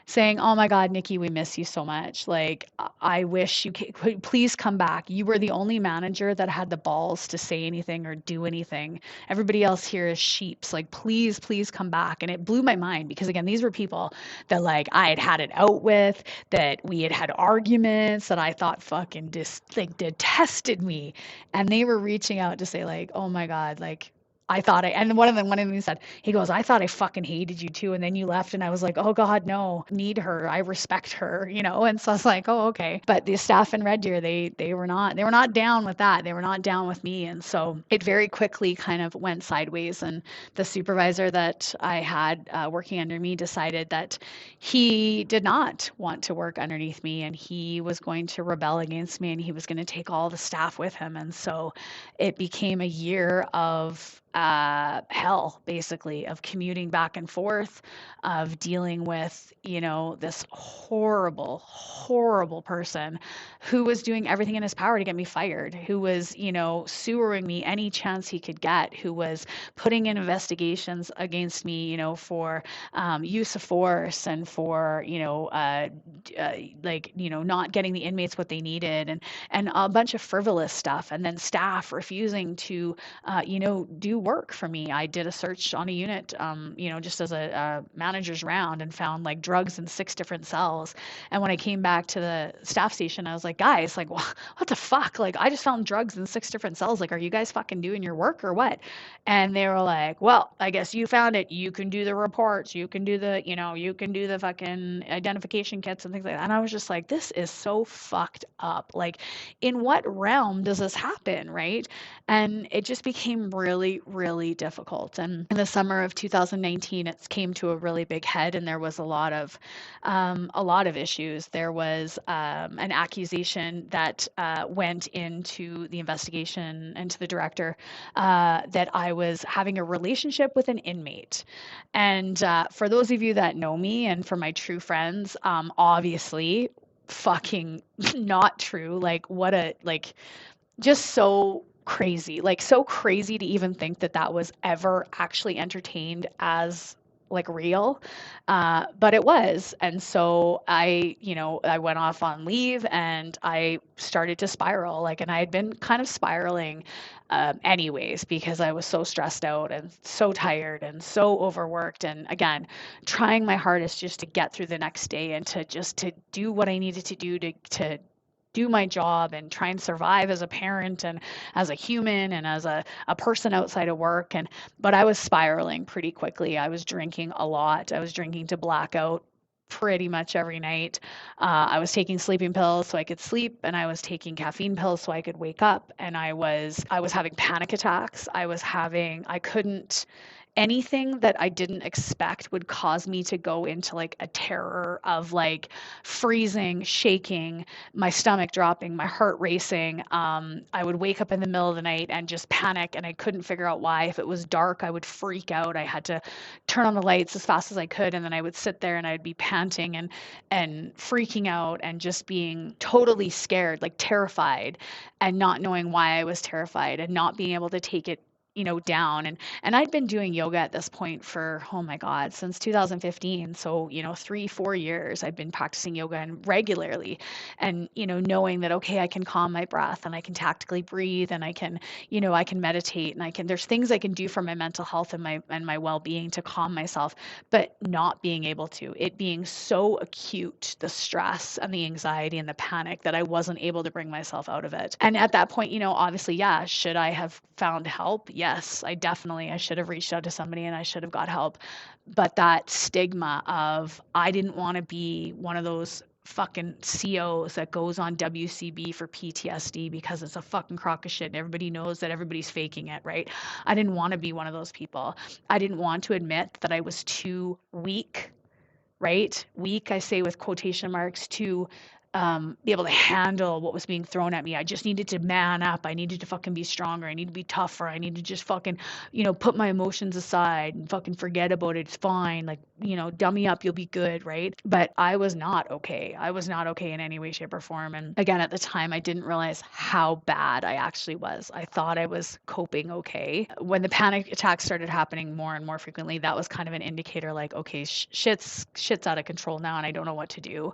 saying, "Oh my God, Nikki, we miss you so much. Like, I wish you could please come back. You were the only manager that had the balls to say anything or do anything. Everybody else here is sheeps. Like, please, please come back." And it blew my mind because, again, these were people that, like, I had had it out with, that we had had arguments, that I thought fucking like detested me. And they were reaching out to say, like, "Oh my God, like, and one of them said, he goes, I thought I fucking hated you too. And then you left. And I was like, oh God, no, need her. I respect her, you know? And so I was like, oh, okay. But the staff in Red Deer, they were not down with that. They were not down with me. And so it very quickly kind of went sideways. And the supervisor that I had working under me decided that he did not want to work underneath me, and he was going to rebel against me, and he was going to take all the staff with him. And so it became a year of hell, basically, of commuting back and forth, of dealing with, you know, this horrible, horrible person who was doing everything in his power to get me fired, who was, you know, sewering me any chance he could get, who was putting in investigations against me, you know, for use of force and for, you know, like, you know, not getting the inmates what they needed, and a bunch of frivolous stuff, and then staff refusing to you know, do work for me. I did a search on a unit, you know, just as a manager's round, and found like drugs in 6 different cells. And when I came back to the staff station, I was like, guys, like, what the fuck? Like, I just found drugs in 6 different cells. Like, are you guys fucking doing your work or what? And they were like, well, I guess you found it. You can do the reports. You can do the, you know, you can do the fucking identification kits and things like that. And I was just like, this is so fucked up. Like, in what realm does this happen, right? And it just became really, really difficult. And in the summer of 2019, it came to a really big head, and there was a lot of issues. There was an accusation that went into the investigation and to the director that I was having a relationship with an inmate. And for those of you that know me, and for my true friends, obviously, fucking not true. Like, what a, like, just so crazy, like so crazy to even think that that was ever actually entertained as like real, but it was. And so I, you know, I went off on leave, and I started to spiral, like, and I had been kind of spiraling anyways, because I was so stressed out and so tired and so overworked, and again, trying my hardest just to get through the next day, and to just to do what I needed to do to do my job and try and survive as a parent and as a human and as a person outside of work. And but I was spiraling pretty quickly. I was drinking a lot. I was drinking to blackout pretty much every night. I was taking sleeping pills so I could sleep, and I was taking caffeine pills so I could wake up. And I was having panic attacks. I couldn't, anything that I didn't expect would cause me to go into like a terror of like freezing, shaking, my stomach dropping, my heart racing. I would wake up in the middle of the night and just panic, and I couldn't figure out why. If it was dark, I would freak out. I had to turn on the lights as fast as I could, and then I would sit there and I'd be panting and freaking out and just being totally scared, like terrified, and not knowing why I was terrified, and not being able to take it, you know, down. And I'd been doing yoga at this point for, oh my God, since 2015. So, you know, 3, 4 years I'd been practicing yoga and regularly, and, you know, knowing that, okay, I can calm my breath, and I can tactically breathe, and I can, you know, I can meditate, and there's things I can do for my mental health and my well-being to calm myself, but not being able to, it being so acute, the stress and the anxiety and the panic, that I wasn't able to bring myself out of it. And at that point, you know, obviously, yeah, should I have found help? Yes, I should have reached out to somebody, and I should have got help. But that stigma of, I didn't want to be one of those fucking COs that goes on WCB for PTSD because it's a fucking crock of shit and everybody knows that everybody's faking it, right? I didn't want to be one of those people. I didn't want to admit that I was too weak, right? Weak, I say with quotation marks, to be able to handle what was being thrown at me. I just needed to man up. I needed to fucking be stronger. I need to be tougher. I need to just fucking, put my emotions aside and fucking forget about it. It's fine. Like, dummy up, you'll be good, right? But I was not okay. I was not okay in any way, shape, or form. And again, at the time, I didn't realize how bad I actually was. I thought I was coping okay. When the panic attacks started happening more and more frequently, that was kind of an indicator like, okay, shit's out of control now and I don't know what to do.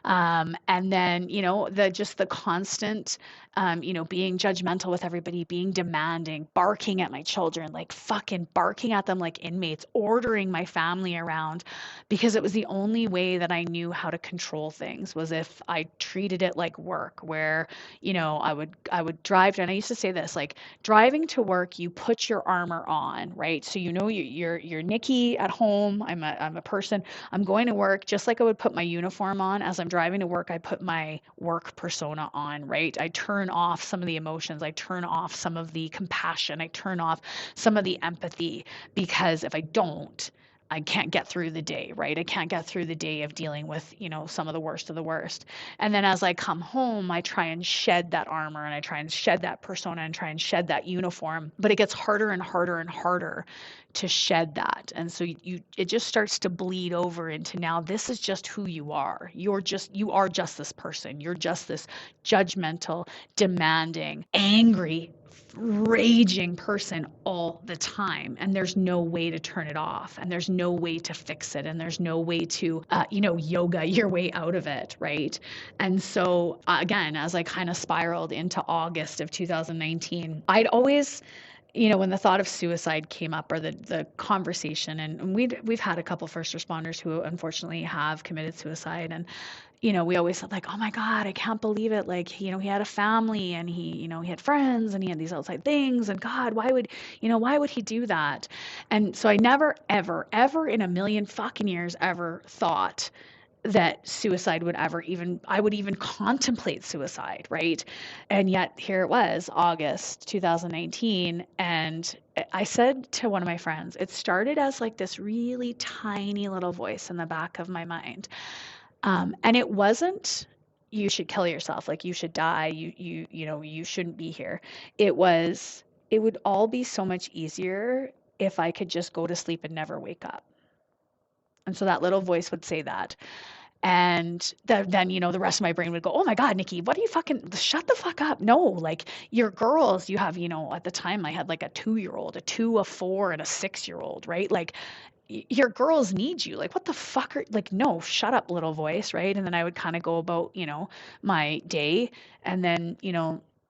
And then, the constant, being judgmental with everybody, being demanding, barking at my children, like fucking barking at them like inmates, ordering my family around, because it was the only way that I knew how to control things was if I treated it like work, where, I would drive, and I used to say this, like driving to work, you put your armor on, right? So, you're Nikki at home. I'm a person. I'm going to work just like I would put my uniform on as I'm driving to work. I put my work persona on, right? I turn off some of the emotions. I turn off some of the compassion. I turn off some of the empathy, because if I don't, I can't get through the day, right? I can't get through the day of dealing with, some of the worst of the worst. And then as I come home, I try and shed that armor and I try and shed that persona and try and shed that uniform. But it gets harder and harder and harder to shed that. And so it just starts to bleed over into, now this is just who you are. You are just this person. You're just this judgmental, demanding, angry, raging person all the time, and there's no way to turn it off, and there's no way to fix it, and there's no way to yoga your way out of it, right? And so again, as I kind of spiraled into August of 2019, I'd always, when the thought of suicide came up, or the conversation, and we've had a couple first responders who unfortunately have committed suicide, and we always said like, oh my God, I can't believe it. Like, he had a family, and he had friends, and he had these outside things, and God, why would he do that? And so I never, ever, ever in a million fucking years ever thought that suicide I would even contemplate suicide, right? And yet here it was, August 2019, and I said to one of my friends, it started as like this really tiny little voice in the back of my mind. And it wasn't, you should kill yourself, like you should die, you shouldn't be here. It would all be so much easier if I could just go to sleep and never wake up. And so that little voice would say that. And then, the rest of my brain would go, oh my God, Nikki, what are you shut the fuck up. No, like your girls, you have, at the time I had like a 2-year-old, a 2, a 4, and a 6-year-old, right? Like your girls need you. Like, what the fuck like, no, shut up, little voice, right? And then I would kind of go about, my day. And then,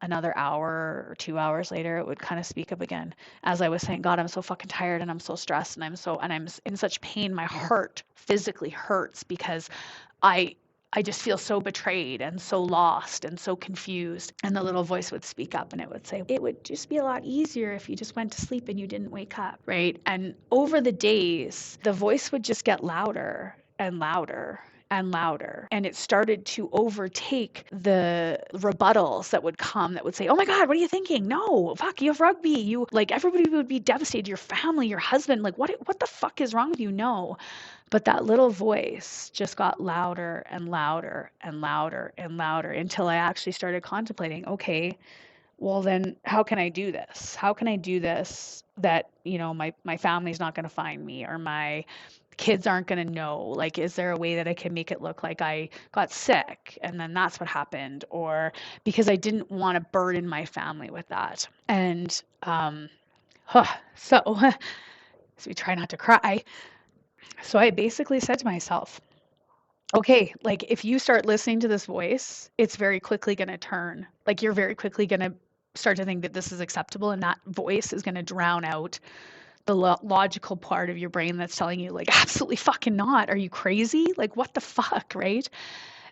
another hour or 2 hours later, it would kind of speak up again. As I was saying, God, I'm so fucking tired, and I'm so stressed, and I'm in such pain. My heart physically hurts because I just feel so betrayed and so lost and so confused. And the little voice would speak up and it would say, it would just be a lot easier if you just went to sleep and you didn't wake up, right? And over the days, the voice would just get louder and louder and louder. And it started to overtake the rebuttals that would come, that would say, oh my God, what are you thinking? No, fuck, you have rugby. You, like, everybody would be devastated. Your family, your husband, like, what the fuck is wrong with you? No. But that little voice just got louder and louder and louder and louder, until I actually started contemplating, okay, well then how can I do this? How can I do this that, my family's not going to find me, or my kids aren't going to know? Like, is there a way that I can make it look like I got sick and then that's what happened? Or because I didn't want to burden my family with that. And so we try not to cry. So I basically said to myself, okay, like if you start listening to this voice, it's very quickly going to turn. Like, you're very quickly going to start to think that this is acceptable, and that voice is going to drown out the logical part of your brain that's telling you, like, absolutely fucking not. Are you crazy? Like, what the fuck, right?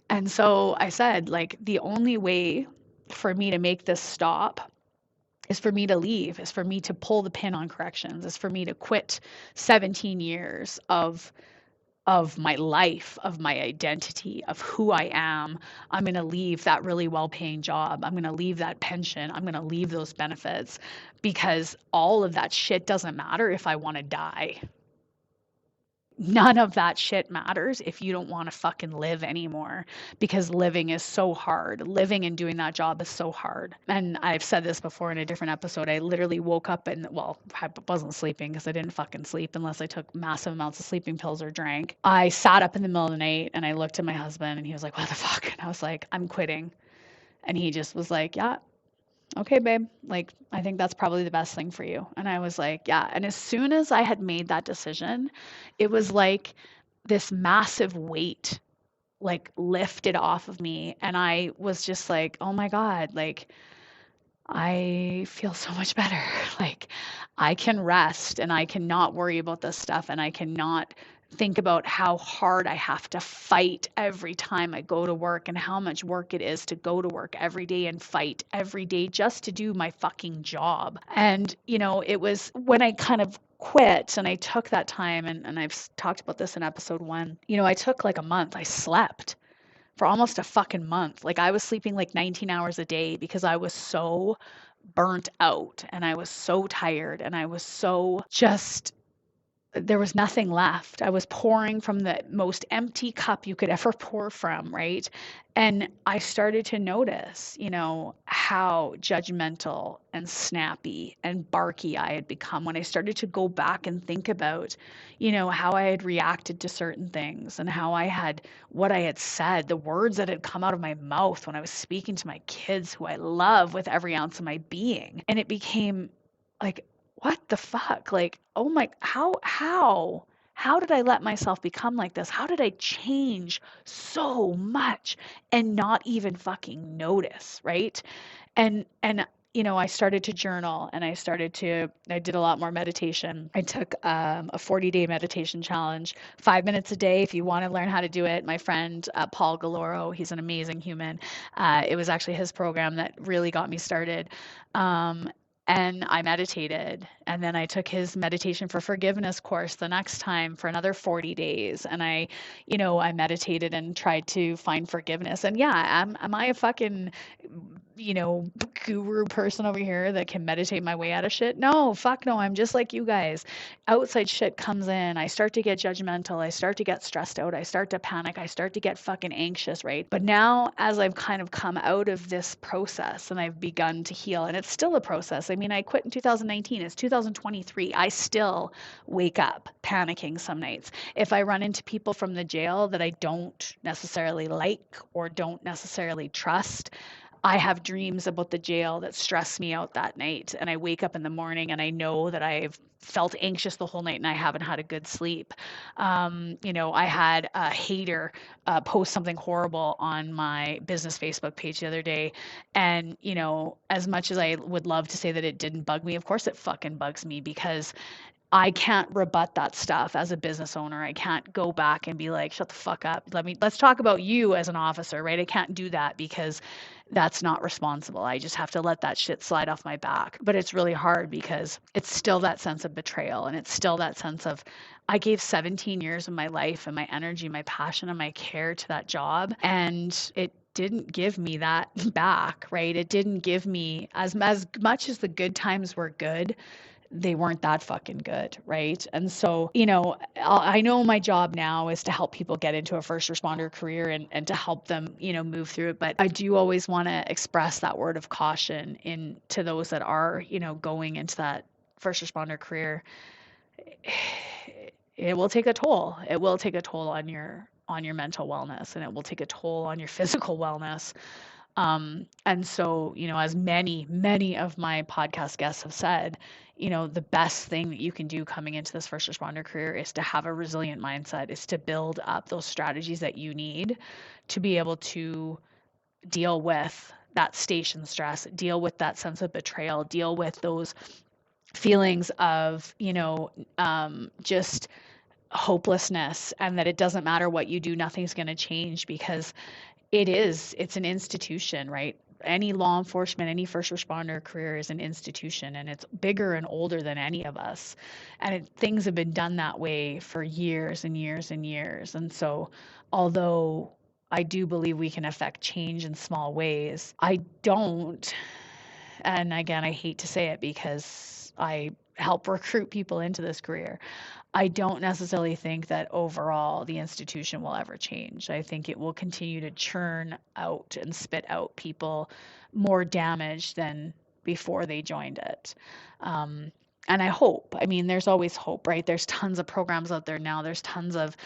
And so I said, like, the only way for me to make this stop is for me to leave, is for me to pull the pin on corrections, is for me to quit 17 years of my life, of my identity, of who I am. I'm going to leave that really well-paying job. I'm going to leave that pension. I'm going to leave those benefits, because all of that shit doesn't matter if I want to die. none of that shit matters if you don't want to fucking live anymore, because living is so hard. Living and doing that job is so hard. And I've said this before in a different episode. I literally woke up and, well, I wasn't sleeping because I didn't fucking sleep unless I took massive amounts of sleeping pills or drank. I sat up in the middle of the night and I looked at my husband and he was like, "What the fuck?" And I was like, "I'm quitting." And he just was like, "Yeah, okay, babe, like, I think that's probably the best thing for you." And I was like, yeah. And as soon as I had made that decision, it was like this massive weight like lifted off of me. And I was just like, oh my God, like, I feel so much better. Like, I can rest and I cannot worry about this stuff and I cannot think about how hard I have to fight every time I go to work and how much work it is to go to work every day and fight every day just to do my fucking job. And, it was when I kind of quit and I took that time, and I've talked about this in episode 1. I took like a month. I slept for almost a fucking month. Like, I was sleeping like 19 hours a day because I was so burnt out and I was so tired and I was so just, there was nothing left. I was pouring from the most empty cup you could ever pour from, right? And I started to notice, how judgmental and snappy and barky I had become when I started to go back and think about, how I had reacted to certain things and how I had, what I had said, the words that had come out of my mouth when I was speaking to my kids, who I love with every ounce of my being. And it became like, what the fuck? Like, oh my, how did I let myself become like this? How did I change so much and not even fucking notice, right? And I started to journal and I did a lot more meditation. I took a 40-day meditation challenge, 5 minutes a day. If you want to learn how to do it, my friend Paul Galoro, he's an amazing human. It was actually his program that really got me started. And I meditated. And then I took his meditation for forgiveness course the next time for another 40 days. And I meditated and tried to find forgiveness. And yeah, am I a fucking, guru person over here that can meditate my way out of shit? No, fuck no. I'm just like you guys. Outside shit comes in. I start to get judgmental. I start to get stressed out. I start to panic. I start to get fucking anxious, right? But now, as I've kind of come out of this process and I've begun to heal, and it's still a process. I mean, I quit in 2019. It's 2023. I still wake up panicking some nights. If I run into people from the jail that I don't necessarily like or don't necessarily trust, I have dreams about the jail that stress me out that night. And I wake up in the morning and I know that I've felt anxious the whole night and I haven't had a good sleep. I had a hater post something horrible on my business Facebook page the other day. And, as much as I would love to say that it didn't bug me, of course it fucking bugs me, because I can't rebut that stuff as a business owner. I can't go back and be like, shut the fuck up. Let's talk about you as an officer, right? I can't do that because that's not responsible. I just have to let that shit slide off my back. But it's really hard because it's still that sense of betrayal. And it's still that sense of, I gave 17 years of my life and my energy, my passion, and my care to that job. And it didn't give me that back, right? It didn't give me as much as the good times were good, they weren't that fucking good, right? And so, I know my job now is to help people get into a first responder career and to help them, move through it. But I do always want to express that word of caution to those that are, going into that first responder career. It will take a toll. It will take a toll on your mental wellness, and it will take a toll on your physical wellness. And so, as many of my podcast guests have said, the best thing that you can do coming into this first responder career is to have a resilient mindset, is to build up those strategies that you need to be able to deal with that station stress, deal with that sense of betrayal, deal with those feelings of, just hopelessness, and that it doesn't matter what you do, nothing's going to change, because it's an institution, right? Any law enforcement, any first responder career is an institution, and it's bigger and older than any of us. And things have been done that way for years and years and years. And so, although I do believe we can affect change in small ways, I don't, and again, I hate to say it because I help recruit people into this career. I don't necessarily think that overall the institution will ever change. I think it will continue to churn out and spit out people more damaged than before they joined it. Um, and I hope, I mean, there's always hope, right? There's tons of programs out there now. There's tons of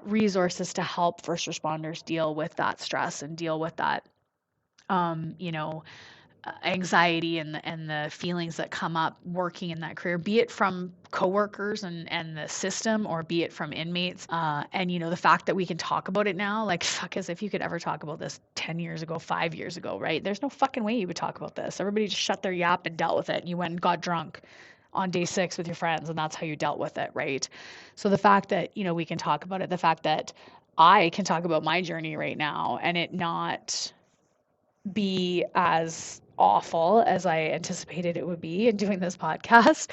resources to help first responders deal with that stress and deal with that, you know, anxiety and the feelings that come up working in that career, be it from coworkers and the system, or be it from inmates. And you know, the fact that we can talk about it now, like fuck, as if you could ever talk about this 10 years ago, 5 years ago, right? There's no fucking way you would talk about this. Everybody just shut their yap and dealt with it. And you went and got drunk on day 6 with your friends, and that's how you dealt with it, right? So the fact that, you know, we can talk about it, the fact that I can talk about my journey right now and it not be as awful as I anticipated it would be in doing this podcast,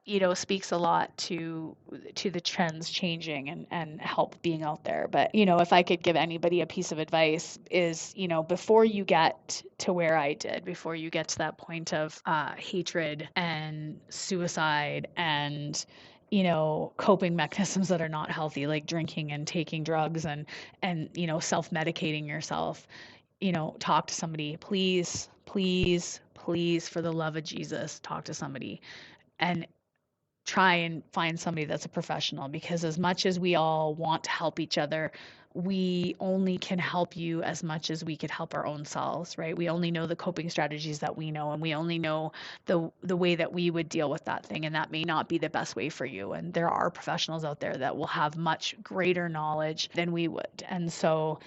you know, speaks a lot to the trends changing and help being out there. But, you know, if I could give anybody a piece of advice is, you know, before you get to where I did, before you get to that point of hatred and suicide and, you know, coping mechanisms that are not healthy, like drinking and taking drugs and you know, self-medicating yourself, you know, talk to somebody. Please, please, please, for the love of Jesus, talk to somebody and try and find somebody that's a professional, because as much as we all want to help each other, we only can help you as much as we could help our own selves, right? We only know the coping strategies that we know, and we only know the way that we would deal with that thing, and that may not be the best way for you. And there are professionals out there that will have much greater knowledge than we would. And so,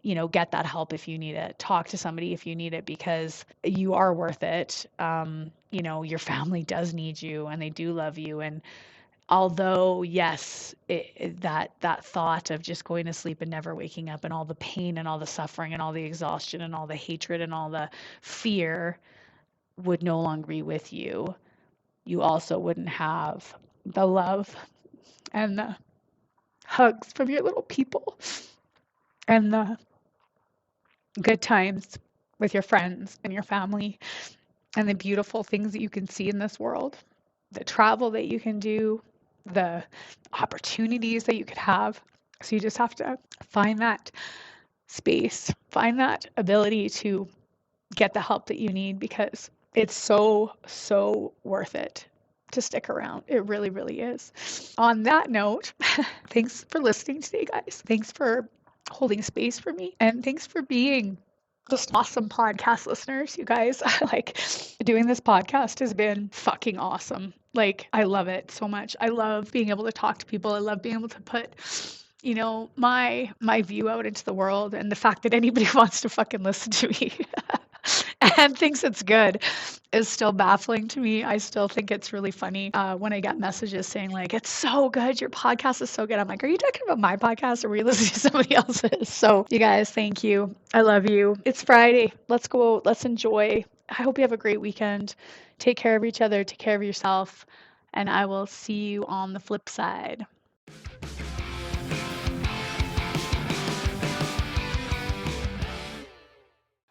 you know, get that help if you need it. Talk to somebody if you need it, because you are worth it. You know, your family does need you and they do love you. And although, yes, that thought of just going to sleep and never waking up, and all the pain and all the suffering and all the exhaustion and all the hatred and all the fear would no longer be with you, you also wouldn't have the love and the hugs from your little people and the good times with your friends and your family and the beautiful things that you can see in this world, the travel that you can do, the opportunities that you could have. So you just have to find that space, find that ability to get the help that you need, because it's so, so worth it to stick around. It really, really is. On that note, thanks for listening today, guys. Thanks for holding space for me, and thanks for being just awesome podcast listeners, you guys. Like, doing this podcast has been fucking awesome. Like, I love it so much. I love being able to talk to people. I love being able to put, you know, my view out into the world, and the fact that anybody wants to fucking listen to me and thinks it's good is still baffling to me. I still think it's really funny when I get messages saying like, it's so good, your podcast is so good. I'm like, are you talking about my podcast, or were you listening to somebody else's? So you guys, thank you. I love you. It's Friday. Let's go out. Let's enjoy. I hope you have a great weekend. Take care of each other. Take care of yourself. And I will see you on the flip side.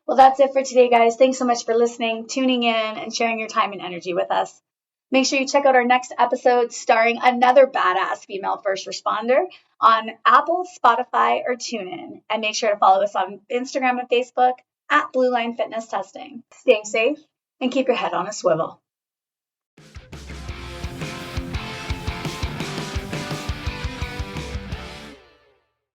Well, that's it for today, guys. Thanks so much for listening, tuning in, and sharing your time and energy with us. Make sure you check out our next episode starring another badass female first responder on Apple, Spotify, or TuneIn. And make sure to follow us on Instagram and Facebook at Blue Line Fitness Testing. Stay safe and keep your head on a swivel.